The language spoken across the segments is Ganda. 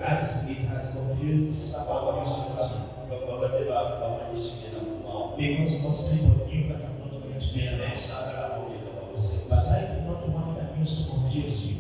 as it has confused some because most people knew that I'm not going to be honest. But I do not want the news to confuse you.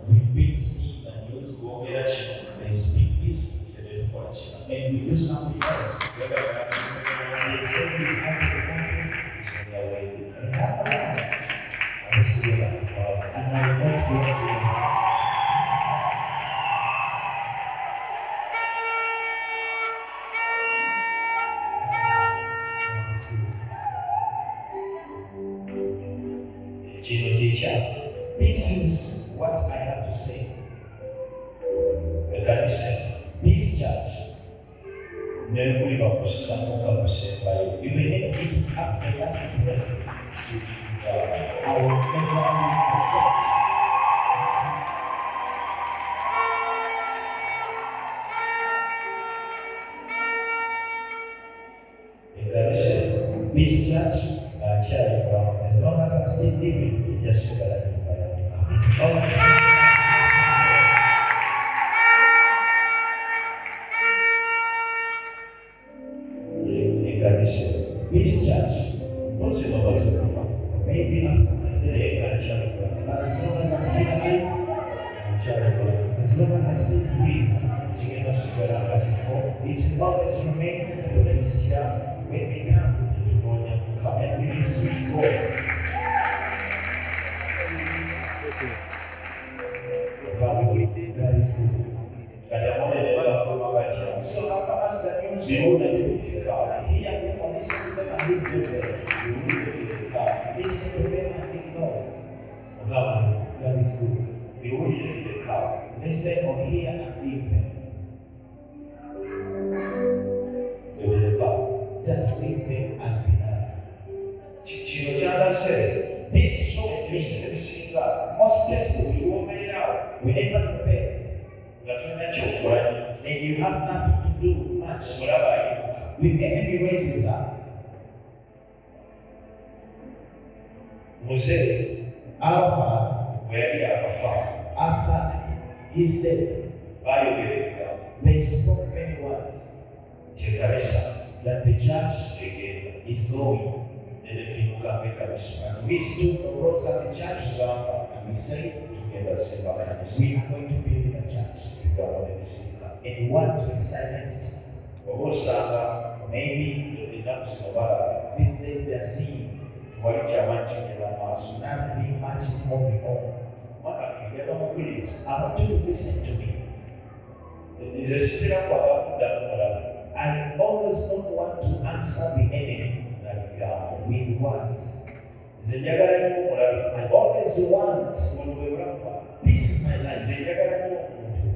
We've been seeing the news, they speak this, and we do something else. They say this happens in their way. And I don't want this is what I have to say. This church, even if it is up to the last breath, I will never leave this church, as long as I'm still living, it just it's all this church, maybe after my day, but as long as I'm still alive, as long as I still breathe, it will always remain as a place here when we come and we receive God. That is good. So after us the news show that here on this system and listen to them and ignore. That is good. We will leave the car. Listen or hear and leave them. Just leave them as they are. This show is that most places we will made out. We never prepare. And you have nothing to do much. With enemy raises up. Alpha, after his death, they spoke many words that the church is going. And we stood arose as a church and we said together, we are going to build a church. And once we silenced, maybe these days they are seeing nothing much is moving on. I want you to listen to me. I always don't want to answer the enemy with words. I always want, this is my life.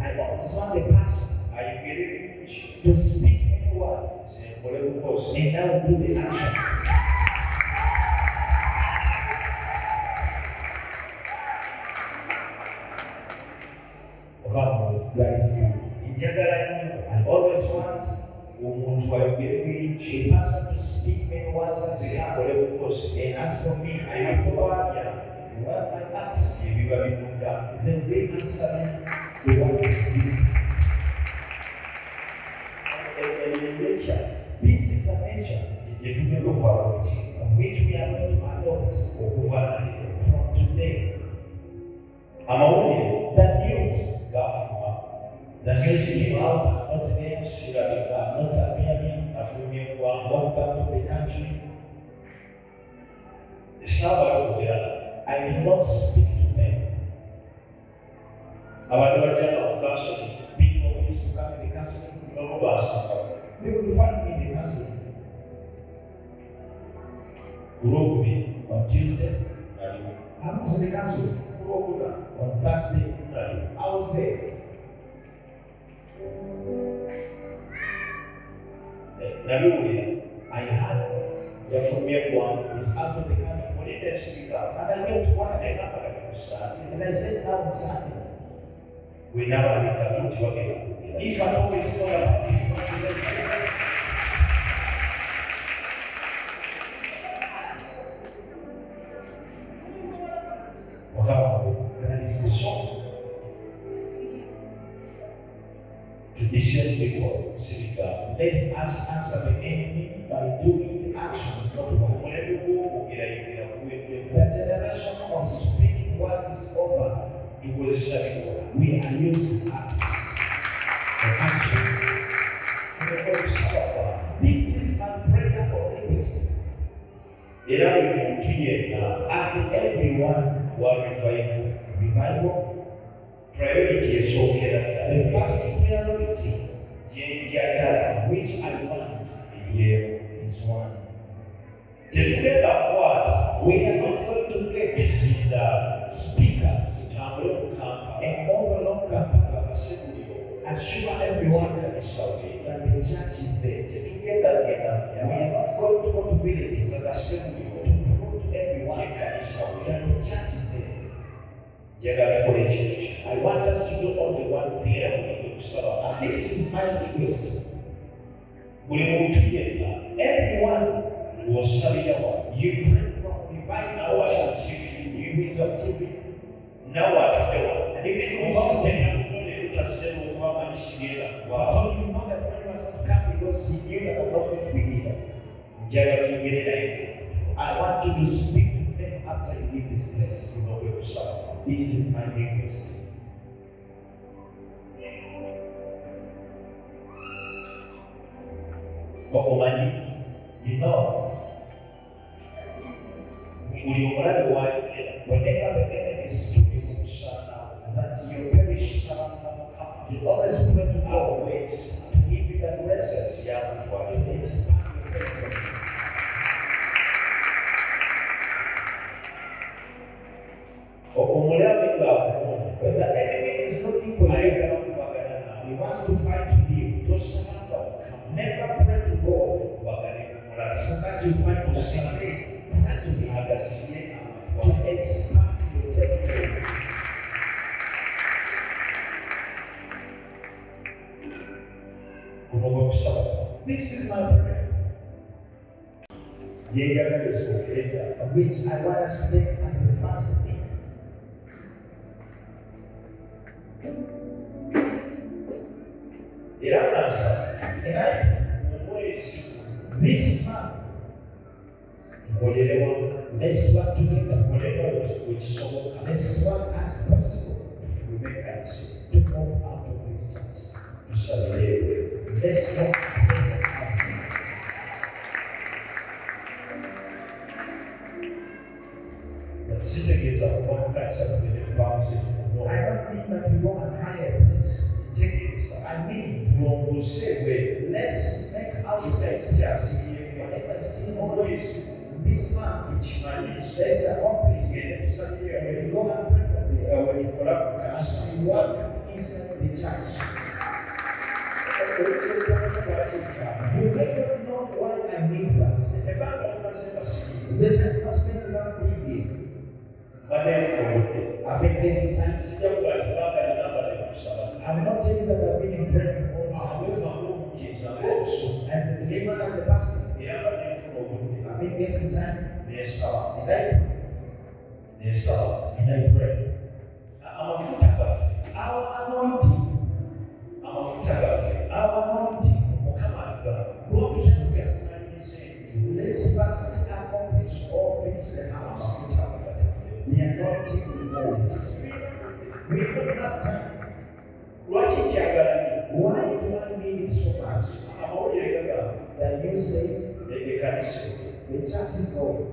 I always want the person to speak many words, and I will do the action. That is good. I always want a person to speak many words as they are. And as for me, I have to what I ask. Then they answer me the words they speak. This is the nature which we are going to adopt from today. The news came out, not again, not appearing, not up to the country. I cannot speak to them. People used to come in the counseling, they will find me in the counseling. On Tuesday, I was in the council. On Thursday, I was there. I had the Akomyewo is out of the country. And I went to work. And I said, now I'm Sunday. We never need to talk again. If I always know about it, Let us answer the enemy by doing the actions, not words. The generation of speaking words is over. We are using acts. This is my prayer for request. And everyone will revival. Priority is the first priority which I want is one. We are not going to get speakers and overlook assure everyone that the church is there. We are not going to go to villages to prove to everyone that the church is there. I want us to do only one thing. And this is my request. Everyone you pray from divine our church, you is of TV. Now what to do? And even we say, but you know that when was not come because he knew that I was not going to be here. I want you to speak to them after you leave this place. This is my request. You know, whenever the enemy speaks, that you perish, you always pray to God ways to give you that rest to expand your territory. When the enemy is looking for you, he wants to fight with you. Never pray to God so that you find yourself to be to expand your territory. This is my prayer, which I want us to take as the first thing. This month, let's work together. Let's work as possible to move out of this church. Let's work together. I don't think that we go and hire a place. I mean, let's make ourselves just whatever is still always this month, let's accomplish it. When you go and pray for them, as you work inside the church, you may not know why I need that. The time must spend without leaving. But therefore, I've been getting time. I'm not telling that I've been in prayer all time. Also, as a believer, as a pastor, I've been getting time. And I pray. Our anointing. Go to church. Let's first accomplish or finish the house. The anointing will go. We don't have time. Why do I need it so much? That you say the church is going.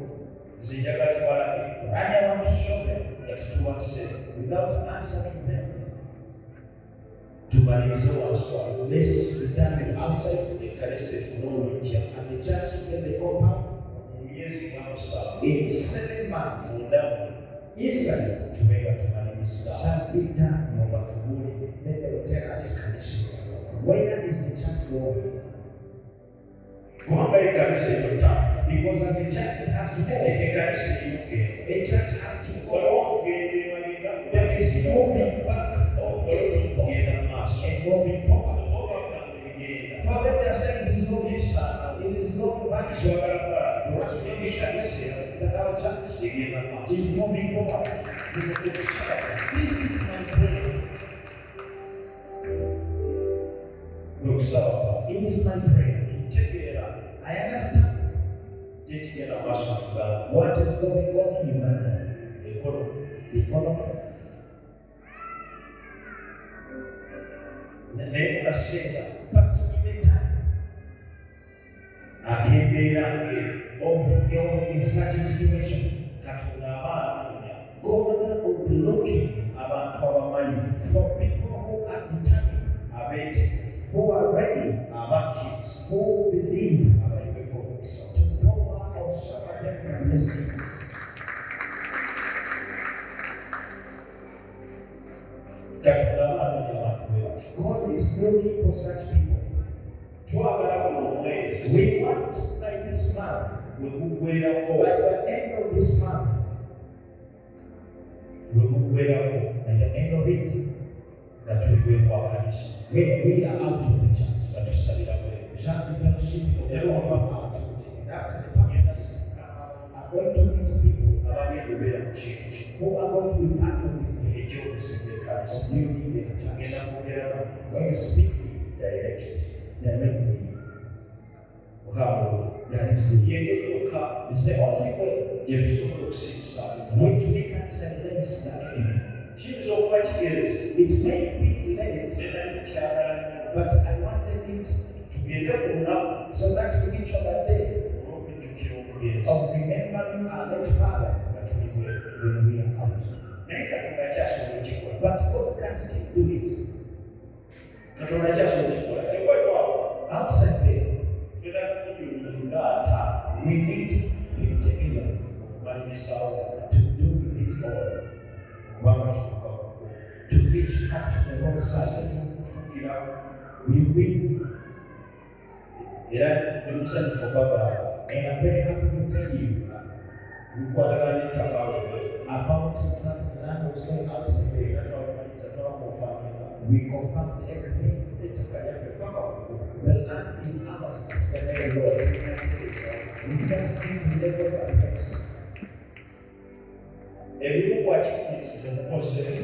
And I want to show them without answering them. Let's be done outside and the church to get the compound in 7 months. Inside shall be done. Then they will tell us, where is the church going? Because as a church it has to go. A church has to go. There is moving back or getting back and moving forward. For them they are saying it is not right that our church is moving forward. This is my prayer. What is going on in Uganda? The economy. But in the time, in such a situation, God will be looking for people who are determined, who are ready, who believe to pour out of Asabye blessing. God is looking for such people. We want, like this month, by the end of this month, at the end of it, that when we are out of the church, shall be fellowship of the Lord out. That's the purpose. Are going to meet people who are going to be part of this building the church. When you speak directly. That is good. It's the only way which we can silence the enemy. It may be late, but I wanted it to be so that we reach on that day of remembering our late father when we are out. But God can still do it. Outside there, we need 50 million to do it all. To reach up to the Lord's side. We will. And I'm very happy to tell you about that land also outside there. We confirmed everything. The land is ours, the very Lord. We just need to let go of us.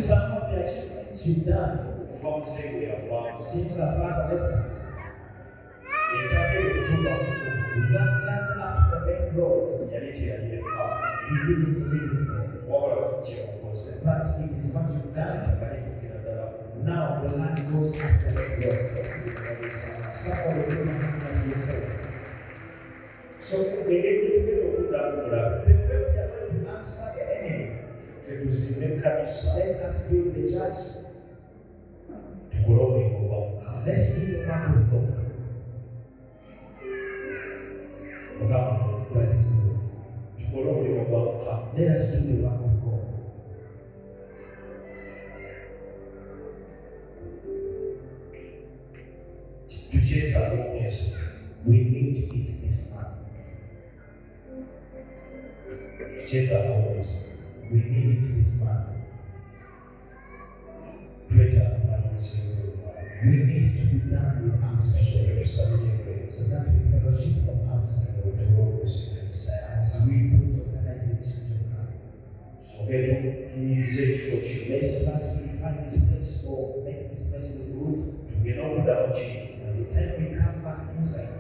Some of the achievements you've done since our father left us. That land up the main road. He didn't leave it there. But it is what you've done. Now the land goes after the road. Somebody will not yourself. So the way we are going to answer the enemy, let us build the church. Let's do the work of God. That is good. Let us do the work of God. We need it this month. We need it this month. We need to be done with Asabye, so that we fellowship of Asabye as we put organization to come. Let's find this place for make this place look good. And the time we come back inside,